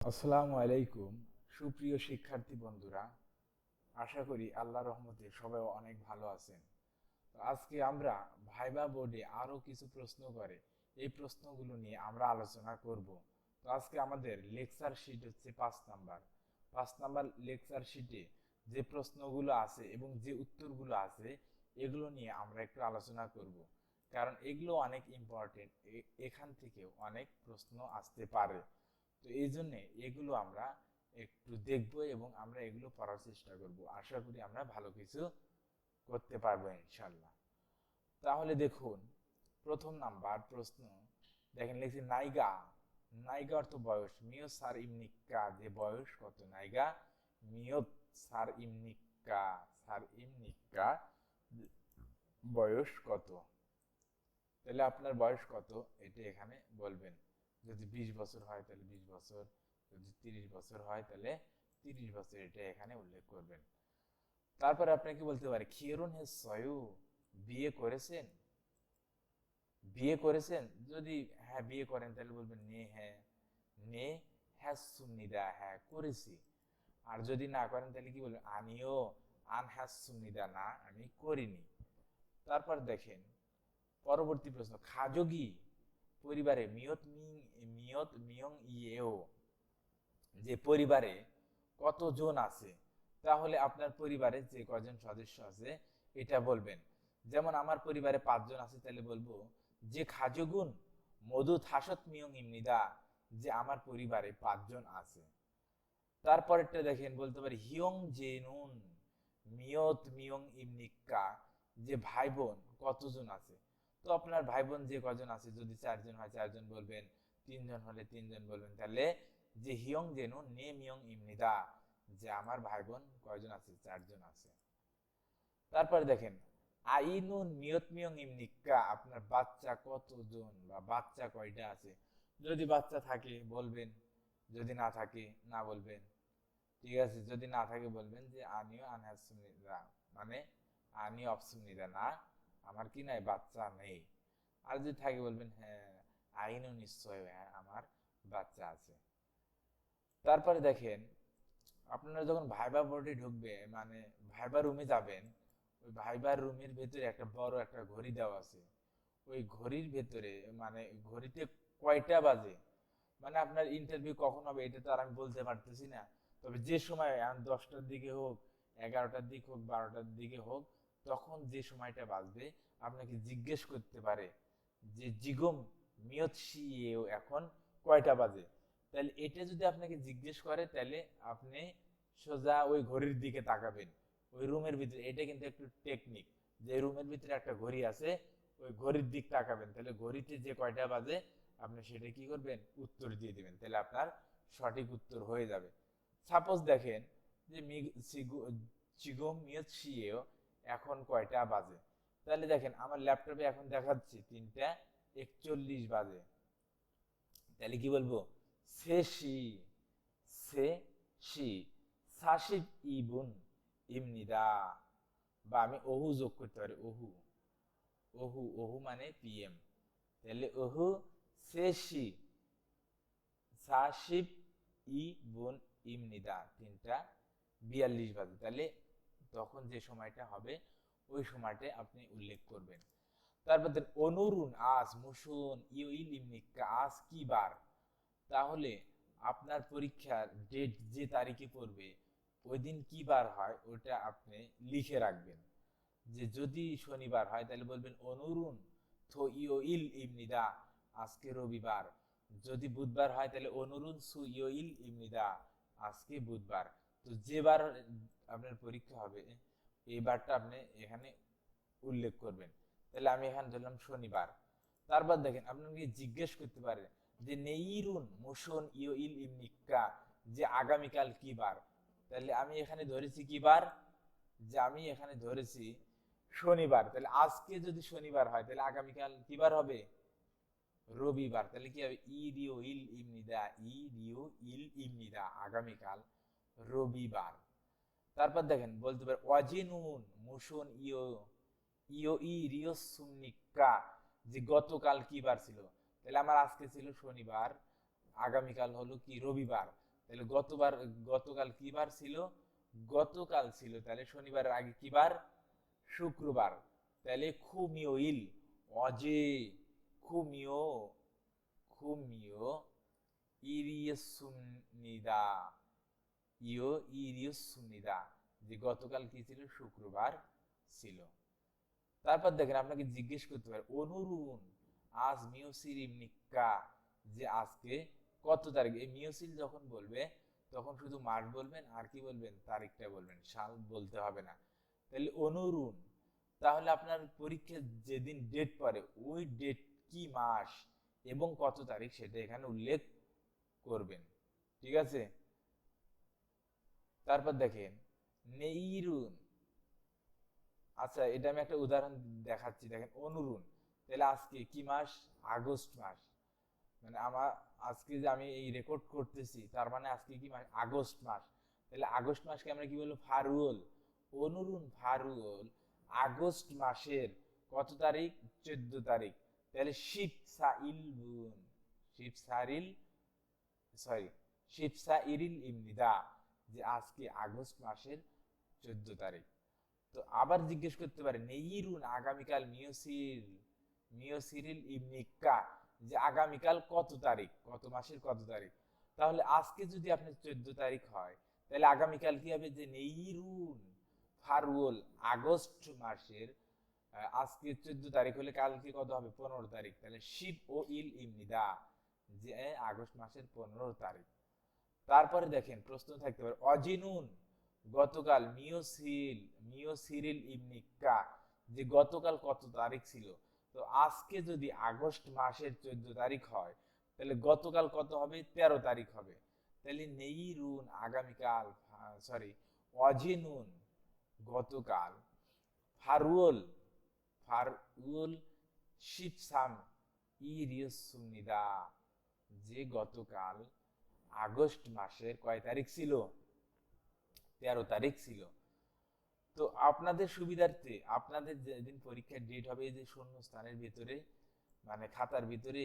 আসসালামু আলাইকুম। সুপ্রিয় শিক্ষার্থী বন্ধুরা, আশা করি আল্লাহর রহমতে সবাই অনেক ভালো আছেন। তো আজকে আমরা ভাইবা বোর্ডে আরো কিছু প্রশ্ন করে এই প্রশ্নগুলো নিয়ে আমরা আলোচনা করব। তো আজকে আমাদের লেকচার শিট হচ্ছে 5 নাম্বার। 5 নাম্বার লেকচার শিটে যে প্রশ্নগুলো আছে এবং যে উত্তরগুলো আছে এগুলো নিয়ে আমরা একটু আলোচনা করব, কারণ এগুলো অনেক ইম্পর্টেন্ট। এখান থেকেও অনেক প্রশ্ন আসতে পারে। তো এই জন্য এগুলো আমরা একটু দেখব এবং আমরা এগুলো পড়ার চেষ্টা করব। আশা করি আমরা ভালো কিছু করতে পারবো ইনশাল্লাহ। তাহলে দেখুন, প্রথম নাম্বার প্রশ্ন দেখেন, লিখছি নাইগা। নাইগা অর্থ বয়স। মিয়ত সার ইমনিকা, যে বয়স কত। নাইগা মিয়ত সার ইমনিকা, সার ইমনিকা বয়স কত। তাহলে আপনার বয়স কত এটা এখানে বলবেন। যদি 20 বছর হয় তাহলে 20 বছর, যদি 30 বছর হয় তাহলে 30 বছর, এটা এখানে উল্লেখ করবেন। তারপরে আপনাকে বলতে পারে খিয়রুন হে সয়ু, বিয়ে করেছেন। বিয়ে করেছেন, যদি হ্যাঁ বিয়ে করেন তাহলে বলবেন নে হ্যাঁ, নে হ্যাঁ সুন্নিদা, হ্যাঁ করেছি। আর যদি না করেন তাহলে কি বলবেন, আনিও আন হ্যাঁ সুন্নিদা, না আমি করিনি। তারপর দেখেন পরবর্তী প্রশ্ন, খাজোগি পরিবারে মিয়ত মিয়ং ইয়েও, যে পরিবারে কতজন আছে। তাহলে আপনার পরিবারে যে কজন সদস্য আছে এটা বলবেন। যেমন আমার পরিবারে 5 জন আছে, তাহলে বলবো যে খাজগুন মধু থাসত মিয়ং ইমনিদা, যে আমার পরিবারে 5 জন আছে। তারপরেরটা দেখেন, বলতে পারি হিয়ং জেনুন মিয়ত মিয়ং ইমনিকা, যে ভাই বোন কতজন আছে। তো আপনার ভাই বোন যে কজন আছে, যদি 4 জন হয় 4 জন বলবেন, 3 জন হলে 3 জন বলবেন। তাহলে যে হিয়ং জেনুন নে মিয়ং ইমনিদা, যে আমার ভাই বোন কয়জন আছে, 4 জন আছে। তারপরে দেখেন আইনুন মিয়ত মিয়ং ইমনিকা, আপনার বাচ্চা কতজন বা বাচ্চা কয়টা আছে। যদি বাচ্চা থাকে বলবেন, যদি না থাকে না বলবেন। ঠিক আছে, যদি না থাকে বলবেন যে আনিও আনহাসুনিরা, মানে আনি অপসুনিরা, না আমার কি নাই, বাচ্চা নেই। আর যদি থাকে বলবেন হ্যাঁ আইনও নিশ্চয়, হ্যাঁ আমার বাচ্চা আছে। তারপরে দেখেন, আপনারা যখন ভাইবা বোর্ডে ঢুকবে, মানে ভাইবা রুমে যাবেন, ওই ভাইবার রুমের ভেতরে একটা বড় একটা ঘড়ি দেওয়া আছে। ওই ঘড়ির ভেতরে মানে ঘড়িতে কয়টা বাজে, মানে আপনার ইন্টারভিউ কখন হবে এটা তো আর আমি বলতে পারতেছি না। তবে যে সময় 10টার দিকে হোক, 11টার দিকে হোক, 12টার দিকে হোক, তখন যে সময়টা বাজবে আপনাকে জিজ্ঞেস করতে পারে যে জিগম মিয়ৎসি এখন কয়টা বাজে। তাহলে এটা যদি আপনাকে জিজ্ঞেস করে তাহলে আপনি সোজা ওই ঘড়ির দিকে তাকাবেন। ওই রুমের ভিতরে, এটা কিন্তু একটু টেকনিক, যে রুমের ভিতরে একটা ঘড়ি আছে, ওই ঘড়ির দিক তাকাবেন, তাহলে ঘড়িতে যে কয়টা বাজে আপনি সেটা কি করবেন, উত্তর দিয়ে দিবেন, তাহলে আপনার সঠিক উত্তর হয়ে যাবে। সাপোজ দেখেন যে চিগম মিয়ৎসিয়েও এখন কয়টা বাজে। তাহলে দেখেন আমার ল্যাপটপে এখন দেখাচ্ছে 3টা 41 বাজে। তাহলে কি বলবো, সে সে শি সাশিব ইবুন ইমনিদা, বা আমি ওহু যোগ করতে পারি, ওহু। ওহু ওহু মানে পিএম। তাহলে ওহু সে সাশিব ই বুন ইমনিদা, 3টা 42 বাজে। তাহলে তখন যে সময়টা হবে ওই সময়টা আপনি উল্লেখ করবেন। তারপর অনুরুন আজ মুসুন ইউইল ইমনিকা, আজ কি বার। তাহলে আপনার পরীক্ষার ডেট যে তারিখে পড়বে ওই দিন কি বার হয় ওটা আপনি লিখে রাখবেন। যে যদি শনিবার হয় তাহলে বলবেন অনুরুন থো ইও ইল ইমনিদা, আজকে রবিবার। যদি বুধবার হয় তাহলে অনুরুন সু ইও ইল ইমনিদা, আজকে বুধবার। তো যে বার আপনার পরীক্ষা হবে এই বারটা আপনি এখানে উল্লেখ করবেন। তাহলে আমি এখানে ধরলাম শনিবার। তারপর দেখেন আপনাকে জিজ্ঞেস করতে পারে যে নেইরুন মুসুন ইও ইল ইমনিকা, যে আগামীকাল কি বার। তাহলে আমি এখানে ধরেছি কি বার, যে আমি এখানে ধরেছি শনিবার। তাহলে আজকে যদি শনিবার হয় তাহলে আগামীকাল কি বার হবে, রবিবার। তাহলে কি হবে, ই রিও ইল ইমনিদা, ই রিও ইল ইমনিদা, আগামীকাল রবিবার। তারপর দেখেন বলতে পারে ওয়াজিনুন মুসুন ইও ইও ই রিও সুন্নিকা, যে গতকাল কি বার ছিল। তাহলে আমার আজকে ছিল শনিবার, আগামীকাল হলো কি রবিবার। তাহলে গতকাল কি বার ছিল? গতকাল ছিল, তাহলে শনিবারের আগে কি বার? শুক্রবার। তাহলে খুমিওইল, অজে খুমিও খুমিও ইরিয়সুমনিদা, ইরিয়সুমনিদা, যে গতকাল কি ছিল? শুক্রবার ছিল। তারপর দেখেন আপনাকে জিজ্ঞেস করতে পারে অনুরুন আজ মিওসির ইমনিকা, যে আজকে কত তারিখ। এই মিওসিল যখন বলবে তখন শুধু মাস বলবেন, আর কি বলবেন? তারিখটা বলবেন, সাল বলতে হবে না। তাহলে অনুরুন, তাহলে আপনার পরীক্ষার যেদিন ডেট পড়ে ওই ডেট কি মাস এবং কত তারিখ সেটা এখানে উল্লেখ করবেন। ঠিক আছে। তারপর দেখেন নেইরুন, আচ্ছা এটা আমি একটা উদাহরণ দেখাচ্ছি, দেখেন অনুরুন, তাহলে আজকে কি মাস? আগস্ট মাস। মানে আমার আজকে যে আমি এই রেকর্ড করতেছি তার মানে আজকে কি মাস? আগস্ট মাস। তাহলে আগস্ট মাসকে আমরা কি বলবো? ফারুল। অনুরুন ফারুল আগস্ট মাসের কত তারিখ? 14 তারিখ। তাহলে শিবসাইলবুন, শিবসারিল, সরি, শিবসাইরিল ইমনিদা, যে আজকে আগস্ট মাসের 14 তারিখ। তো আবার জিজ্ঞেস করতে পারে নেইরুন আগামীকাল মিওসিরিল ইমনিকা, যে আগামীকাল কত তারিখ? কত মাসের কত তারিখ? তাহলে আজকে যদি আপনার 14 তারিখ হয় তাহলে আগামীকাল কি হবে? যে নেইরুন ফারুল আগস্ট মাসের, আজকে 14 তারিখ হলে কালকে কত হবে? 15 তারিখ। তাহলে শিব ও ইল ইমনিদা, যে আগস্ট মাসের 15 তারিখ। তারপরে দেখেন প্রশ্ন থাকতে পারে অজিনুন গতকাল মিওসিরিল ইমনিকা, যে গতকাল কত তারিখ ছিল? তো আজকে যদি আগস্ট মাসের 14 তারিখ হয় তাহলে গতকাল কত হবে? 13 তারিখ হবে। তাহলে নেইরুন আগামীকাল, সরি, অজিনুন গতকাল, ফারুল ফারুল শিবসাম ইরিয়সুনিদা, যে গতকাল আগস্ট মাসের কয় তারিখ ছিল? 13 তারিখ ছিল। তো আপনাদের সুবিধার্থে আপনাদের যেদিন পরীক্ষার ডেট হবে এই যে শূন্য স্থানের ভিতরে মানে খাতার ভিতরে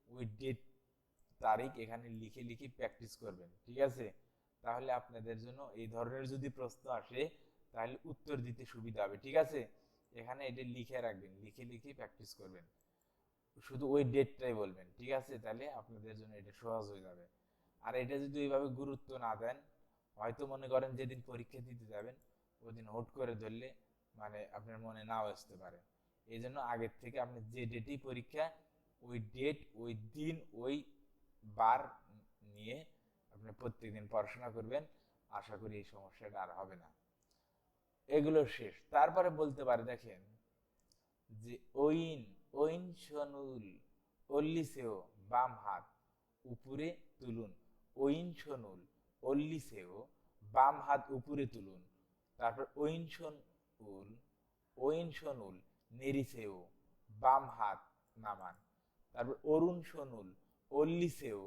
ওই ডেট তারিখ এখানে লিখে লিখে প্র্যাকটিস করবেন। ঠিক আছে। তাহলে আপনাদের জন্য এই ধরনের যদি প্রশ্ন আসে তাহলে উত্তর দিতে সুবিধা হবে। ঠিক আছে। এখানে এটা লিখে রাখবেন, লিখে লিখে প্র্যাকটিস করবেন, শুধু ওই ডেটটাই বলবেন। ঠিক আছে। তাহলে আপনাদের জন্য এটা সহজ হয়ে যাবে। আর এটা যদি ওইভাবে গুরুত্ব না দেন, হয়তো মনে করেন যেদিন পরীক্ষা দিতে যাবেন ওদিন হুট করে ধরলে মানে আপনার মনে নাও আসতে পারে। এই জন্য আগের থেকে আপনি যে ডেটেই পরীক্ষা ওই ডেট, ওই দিন, ওই বার নিয়ে আপনি প্রত্যেকদিন পড়াশোনা করবেন। আশা করি এই সমস্যাটা আর হবে না। এগুলো শেষ। তারপরে বলতে পারে দেখেন যে ওইন সনুল অল্লিসেও বাম হাত উপরে তুলুন। ওইন সনুল অল্লিসেও বাম হাত উপরে তুলুন। তারপর ওইন সনুল নেরিসেও বাম হাত নামান। তারপর অরুণ সনুল অল্লিসেও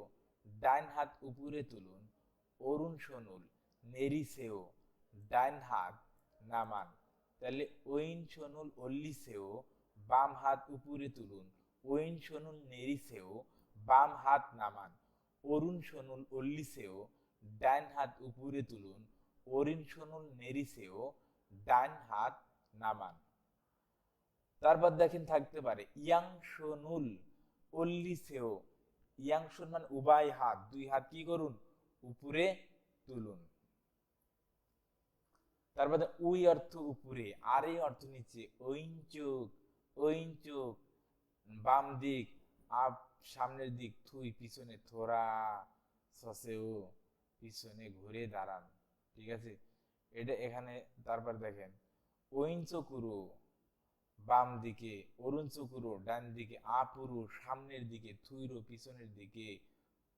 ডাইন হাত উপরে তুলুন। অরুণ সনুল নেরিসেও ডাইন হাত নামান। তাহলে ওইন সনুল অল্লিসেও বাম হাত উপরে তুলুন। ওইন সনুল নেরিসেও বাম হাত নামান। অরুণ সনুল অল্লিসেও ডাইন হাত উপরে তুলুন। অরিন সনুল নেরিসেও ডাইন হাত নামান। তারপর দেখেন থাকতে পারে ইয়াং সনুল অল্লিসেও, ইয়াং সন মানে উভয় হাত, দুই হাত কি করুন? উপরে তুলুন। তারপর উই অর্থ উপরে, আর এই অর্থ নিচে। ওইন চোখ বাম দিক, আপ সামনের দিক, থুই পিছনে, থোরা সসেও পিছনে ঘুরে দাঁড়ান। ঠিক আছে। এটা এখানে তারপর দেখেন ওইন চকুরো বাম দিকে, অরুণ চকুরো ডান দিকে, আপুরো সামনের দিকে, থুইরো পিছনের দিকে,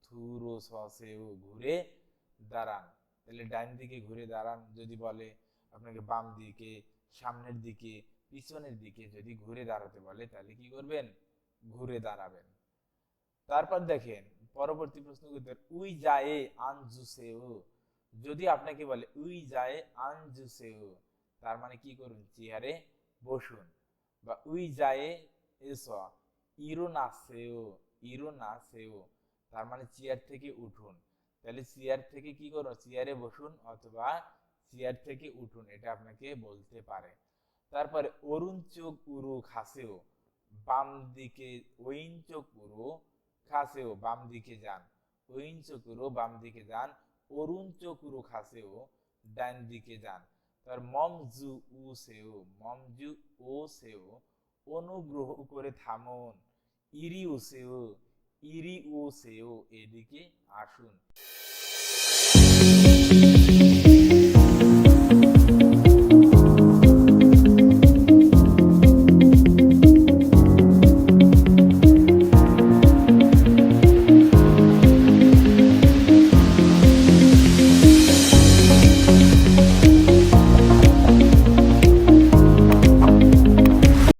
থুরো সসেও ঘুরে দাঁড়ান। তাহলে ডান দিকে ঘুরে দাঁড়ান যদি বলে আপনাকে, বাম দিকে, সামনের দিকে, পিছনের দিকে যদি ঘুরে দাঁড়াতে বলে তাহলে কি করবেন? ঘুরে দাঁড়াবেন। তারপর দেখেন পরবর্তী প্রশ্ন করতে, উই যায় আনজুসেও, যদি আপনাকে বলে উই যায় আনজুসেও তার মানে কি করুন? চেয়ারে বসুন। বা উই যায় এসো ইরোনাসেও, ইরোনাসেও তার মানে চেয়ার থেকে উঠুন। তাহলে চেয়ার থেকে কি করুন, চেয়ারে বসুন অথবা চেয়ার থেকে উঠুন, এটা আপনাকে বলতে পারে। তারপরে অরুণচোক উরু খাসেও, বাম দিকে ওইনচোক উরু খাসেও, বাম দিকে যান, ওইনচোক উরু বাম দিকে যান, অরুণচোক উরু খাসেও ডান দিকে যান। তার মমজু উ সেও, মমজু ও সেও অনুগ্রহ করে থামুন, ইরি উ সেও, ইরি উ সেও এদিকে আসুন।